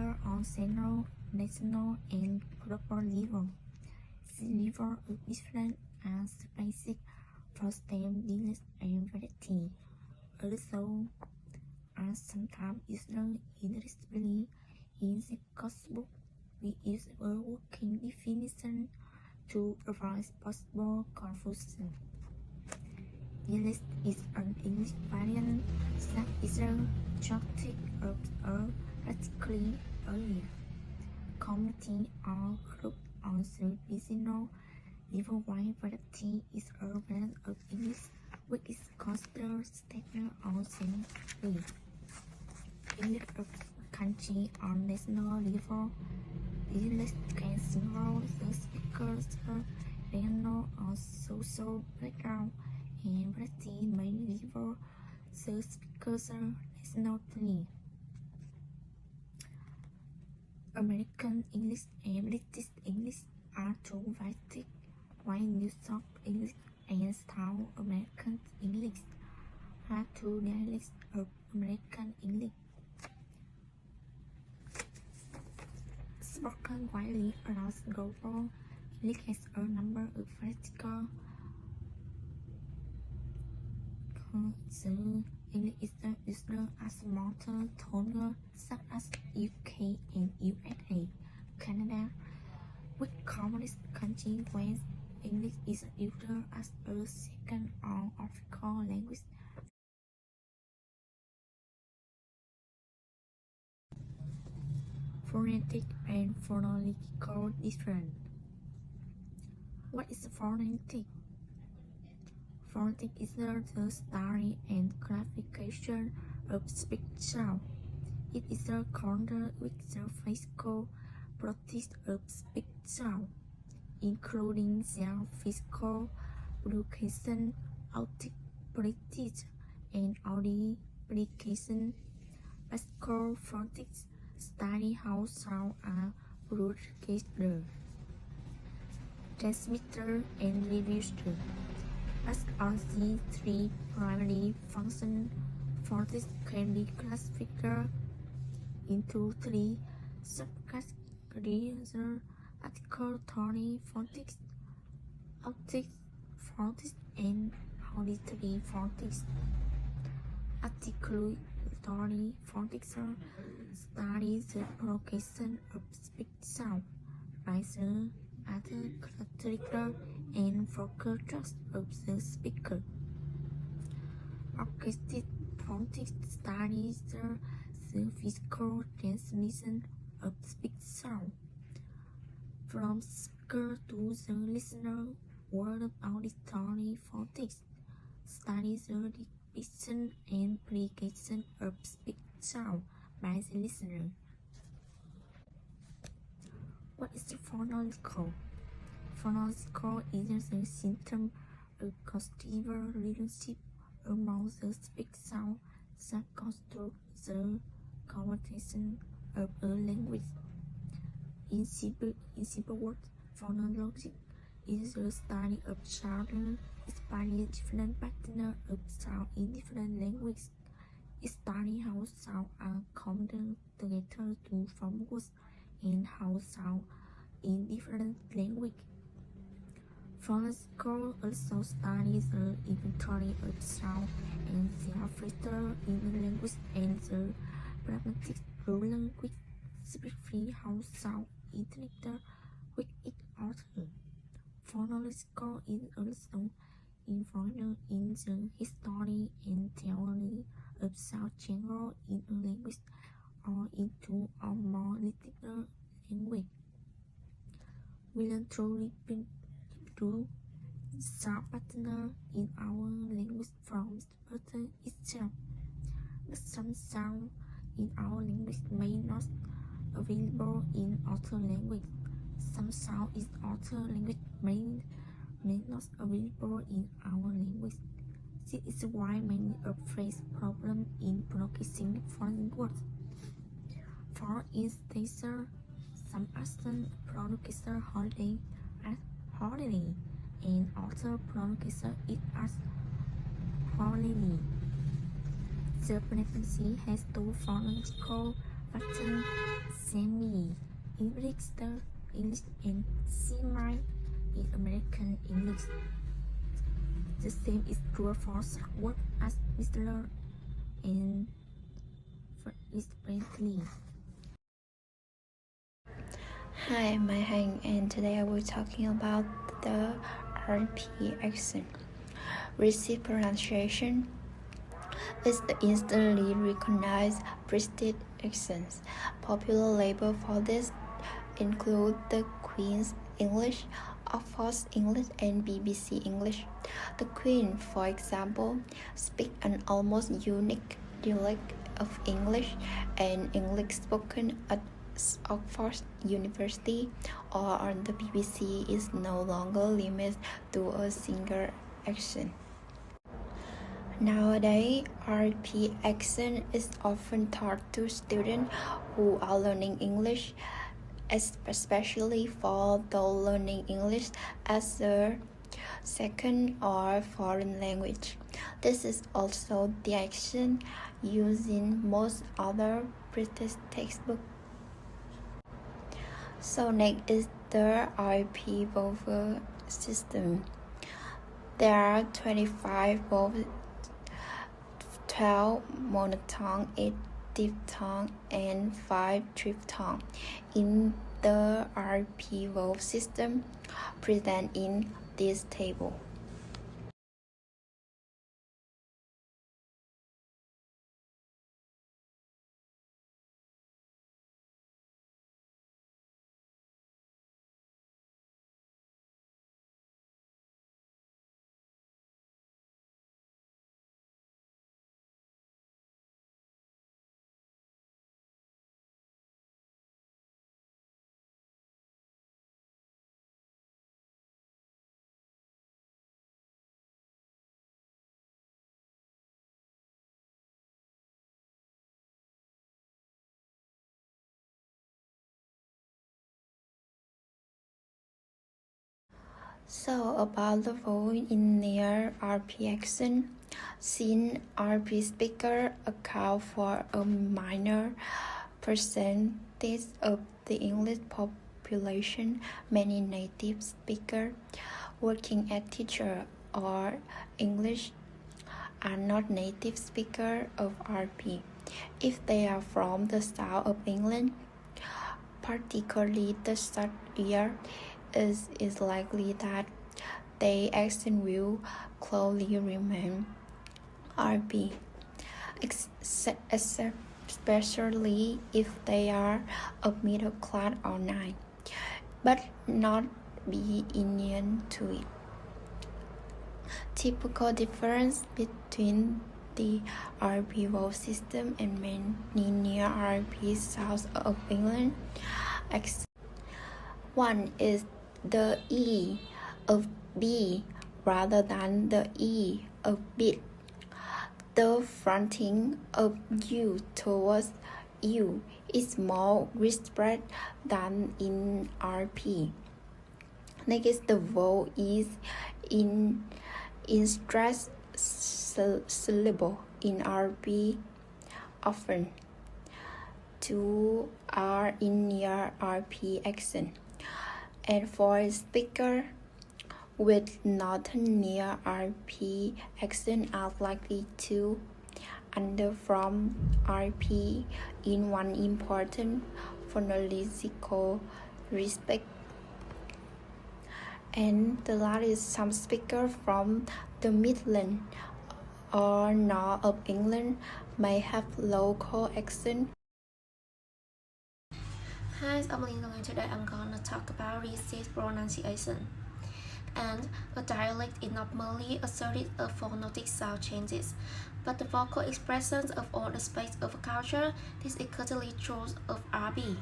better on central, national, and global level. The level of difference are basic for STEM knowledge and variety. Also, are sometimes used interchangeably in the coursebook. We use a working definition to avoid possible confusion. This is an English variant that is drafted up or practically earlier. Committee or group on the regional level-wide variety is a variant of English which is considered standard or semi-free. In a country or national level, English can signal the speaker's regional or social background, and variety may reveal the speaker's nationality. American English and British English are two varieties, while New South English and South American English are two dialects of American English. Spoken widely across global, English has a number of vertical the English is used as mother tongue such as UK and USA, Canada, with communist countries where English is used as a second or official language. Phonetic and phonological difference. What is phonetic? Phonetic is the study and classification of speech sound. It is the control with the physical properties of speech sound, including their physical location, audibility, and audiplication. Physical phonetics study how sound are broadcasted, transmitted, and released. As on the three primary functions, phonetics can be classified into three subcategories: articulatory phonetics, optic phonetics, and auditory phonetics. Articulatory phonetics studies the location of speech sound by the articulatory and vocal tracts of the speaker. Acoustic phonetics studies the physical transmission of speech sound from speaker to the listener, while auditory phonetics studies the depiction and application of speech sound by the listener. What is phonological? Phonological is the system of causative relationship among the speech sound that constitute the communication of a language. In simple words, phonology is the study of sound displaying different patterns of sound in different languages. It studies how sounds are combined together to form words and how sound in different languages. Phonological also studies the inventory of sound and their filter in a language and the pragmatic rule which specify how sound interact with each other. Phonological is also involved in the history and theory of sound change in a language or in two or more literal languages. We learn to repeat sound patterns in our language from the pattern itself. But some sounds in our language may not be available in other language. Some sounds in other language may not be available in our language. This is why many face problems in pronouncing foreign words. For instance, some accents pronounce holiday as holiday, and others pronounce it as holiday. The pregnancy has two phonological pattern, semi-English, English, and semi in American English. The same is true for words as Mr. and for frequently. Hi, I'm Mai Hang, and today I will be talking about the RP accent. Receipt pronunciation is the instantly recognized British accent. Popular labels for this include the Queen's English, Oxford English, and BBC English. The Queen, for example, speaks an almost unique dialect of English, and English spoken at Oxford University or on the BBC is no longer limited to a single accent. Nowadays, RP accent is often taught to students who are learning English, especially for those learning English as a second or foreign language. This is also the accent used in most other British textbooks. So next is the RP vowel system. There are 25 vowels, 12 monophthong, 8 diphthong, and 5 triphthong in the RP vowel system present in this table. So about the vowel in their RP accent, since RP speakers account for a minor percentage of the English population, many native speakers working as teachers or English are not native speakers of RP. If they are from the south of England, particularly the south ear, is likely that their accent will closely remain RP, especially if they are of middle class or not, but not be immune to it. Typical difference between the RP vowel system and many near RP south of England. One is the E of B rather than the E of bit. The fronting of U towards U is more widespread than in RP. Next, the vowel is in stress syllable in RP often. Two are in near RP accent. And for a speaker with northern near RP accent are likely to under from RP in one important phonological respect. And the last is some speakers from the Midlands or north of England may have local accent. Hi, I'm Linda, and today I'm gonna talk about receipt pronunciation. And a dialect is not merely a series of phonetic sound changes, but the vocal expressions of all aspects of a culture. This is clearly true of RB.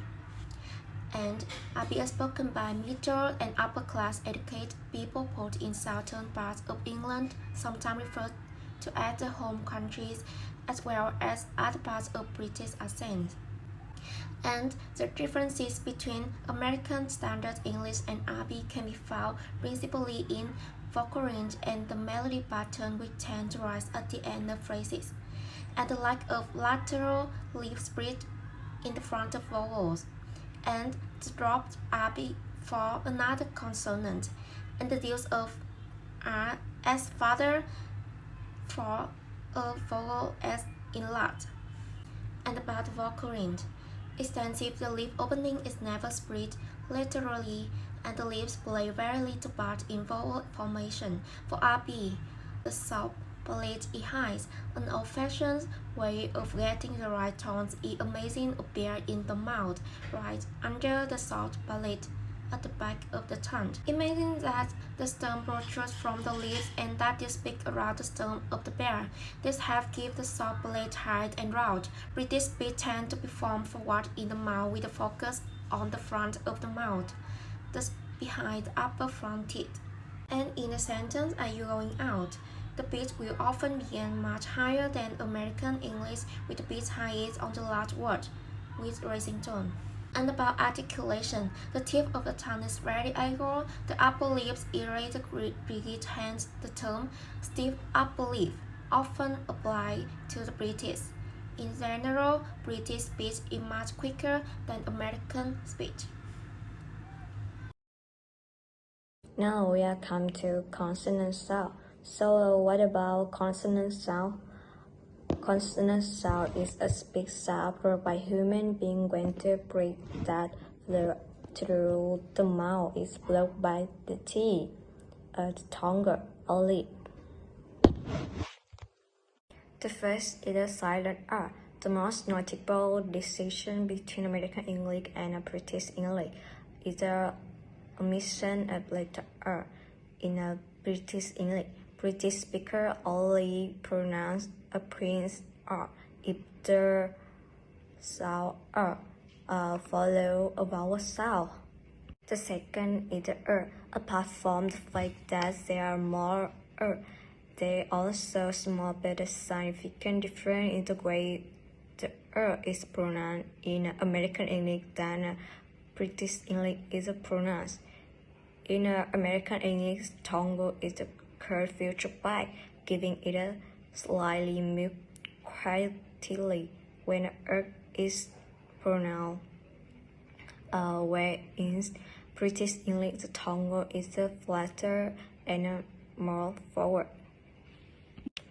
And RB is spoken by middle and upper class educated people both in southern parts of England, sometimes referred to as the home countries, as well as other parts of British accent. And the differences between American Standard English and RB can be found principally in vocal range and the melody pattern which tend to rise at the end of phrases, and the lack of lateral lip split in the front of vowels, and the dropped RB for another consonant, and the use of R as father for a vowel as in lat. And about vocal range. Extensive, the lip opening is never split laterally, and the lips play very little part in vowel formation. For RB, the soft palate is high. An old-fashioned way of getting the right tones is amazing appear in the mouth, right under the soft palate at the back of the tongue. Imagine that the stem protrudes from the lips and that you speak around the stem of the bear. This helps give the soft palate height and round. British speech tend to be formed forward in the mouth with a focus on the front of the mouth, thus behind the upper front teeth. And in a sentence, are you going out? The pitch will often begin much higher than American English, with the pitch highest on the last word, with rising tone. And about articulation, the tip of the tongue is very angled, the upper lips erase the rigid hence the term stiff upper lip, often applied to the British. In general, British speech is much quicker than American speech. Now we are come to consonant sound. So what about consonant sound? Consonant sound is a speech sound produced by human being when the breath that through the mouth is blocked by the teeth, the tongue, or lip. The first is a silent R. The most notable distinction between American English and British English is the omission of letter R. In a British English, British speakers only pronounce a prince R if the sound R follow a vowel sound. The second is the Apart from the fact that there are more there are also small but significant difference in the way the is pronounced in American English than British English is pronounced. In American English, tongue is curved future back, giving it a slightly mute quality when is pronounced. Where in British English, the tongue is flatter and more forward.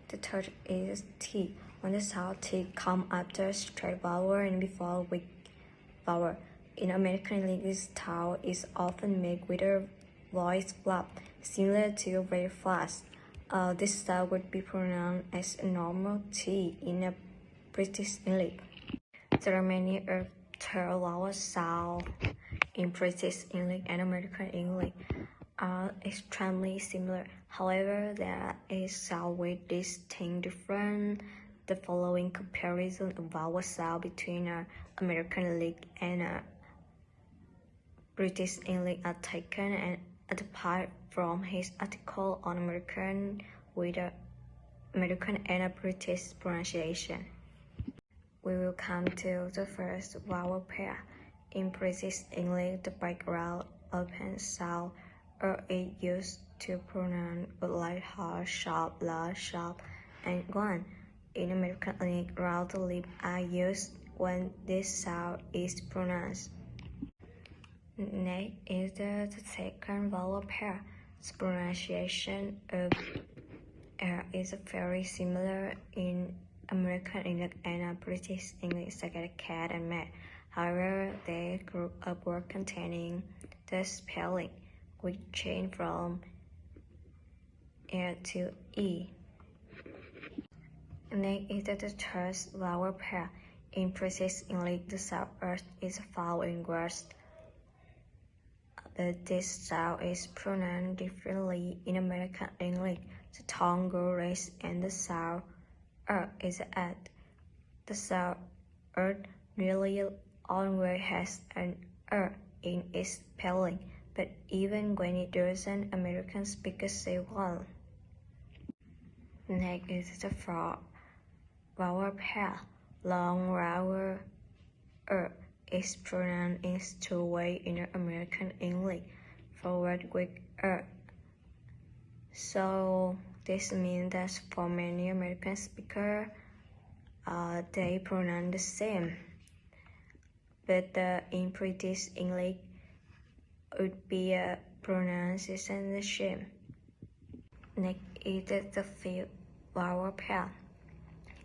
The third is T. When the sound T comes after straight vowel and before weak vowel. In American English, tau is often made with a voice flap, similar to very fast. This sound would be pronounced as a normal T in a British English. There are many third vowel sounds in British English and American English are extremely similar. However, there is sound with distinct difference. The following comparison of vowel sound between American English and British English are taken and apart from his article on American with American and British pronunciation. We will come to the first vowel pair. In British English, the background open sound is used to pronounce like hard, sharp, la, sharp, and one. In American English, round lips are used when this sound is pronounced. Next is the second vowel pair. The pronunciation of R is very similar in American English and British English, such as cat and mat. However, they group of words containing the spelling, which change from R to E. Next is the third vowel pair. In British English, the sound R is found in words, but this sound is pronounced differently in American English. The tongue goes raised and the sound is added. The sound nearly always has an in its spelling, but even when it doesn't, American speakers say one. Next is the fourth vowel pair. Long vowel is pronounced in two ways in American English, forward with So this means that for many American speakers, they pronounce the same. but in British English would be a pronunciation the same. Next is the fifth vowel pair.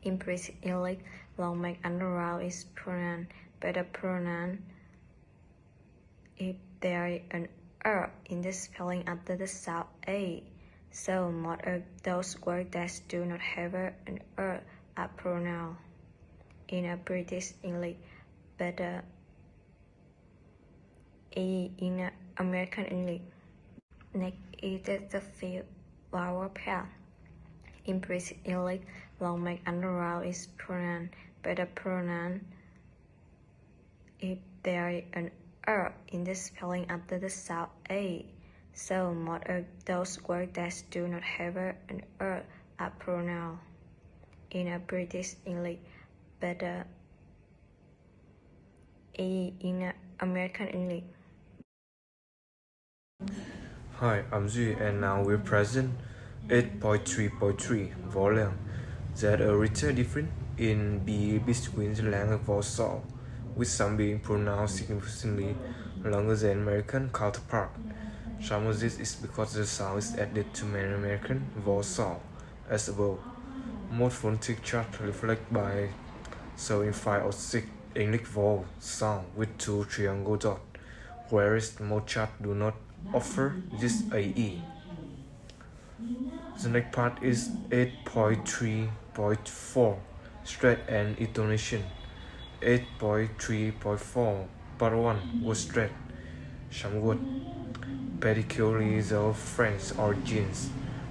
In British English, long make underround is pronounced better pronoun if there is an in the spelling after the sound A. So most of those words that do not have an are pronounced in a British English, but in American English. Next is the fifth vowel pair. In British English, long make underround is pronounced better pronoun if there is an in the spelling after the sound A. So most of those words that do not have an are pronounced in a British English, but in American English. Hi, I'm Duy, and now we're present 8.3.3 volume that are written different in B between the language vowel, with some being pronounced significantly longer than American counterpart. Some of this is because the sound is added to many American vowel as above. Most phonetic charts reflect by showing 5 or 6 English vowel sound with 2 triangle dots, whereas most charts do not offer this AE. The next part is 8.3.4 straight and intonation. 8.3.4 part 1 was straight. Some words, particularly the French origins,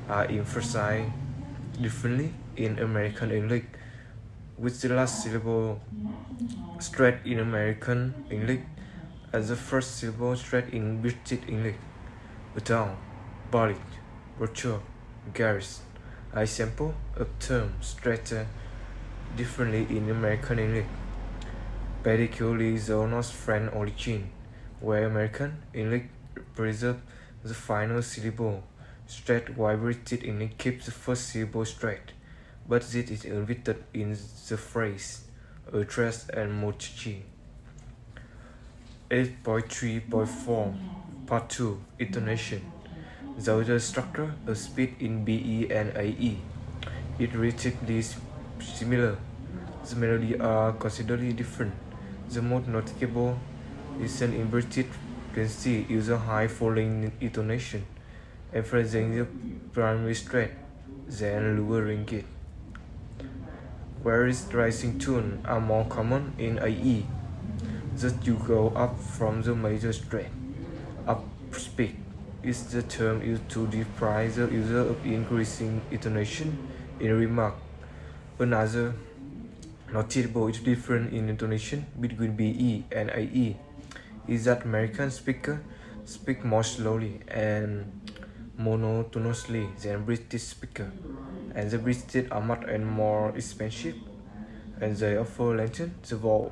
are emphasized differently in American English, with the last syllable straight in American English as the first syllable straight in British English. Down, body, virtual, garage. I sample a term straighter differently in American English, particularly the North French origin, where American English preserves the final syllable straight while British English keeps the first syllable straight, but this is inverted in the phrase address and mochi. 8.3.4 Part 2 Intonation. Though the structure of speech in BE and AE is relatively similar, the melodies are considerably different. The most notable is an inverted frequency uses high falling intonation, emphasizing the primary straight, then lowering it, whereas rising tones are more common in AE. Thus you go up from the major straight. Upspeak is the term used to deprive the user of increasing intonation in a remark. Another notable difference in intonation between BE and AE is that American speakers speak more slowly and monotonously than British speakers, and the British are much and more expansive, and they often lengthen the vowel.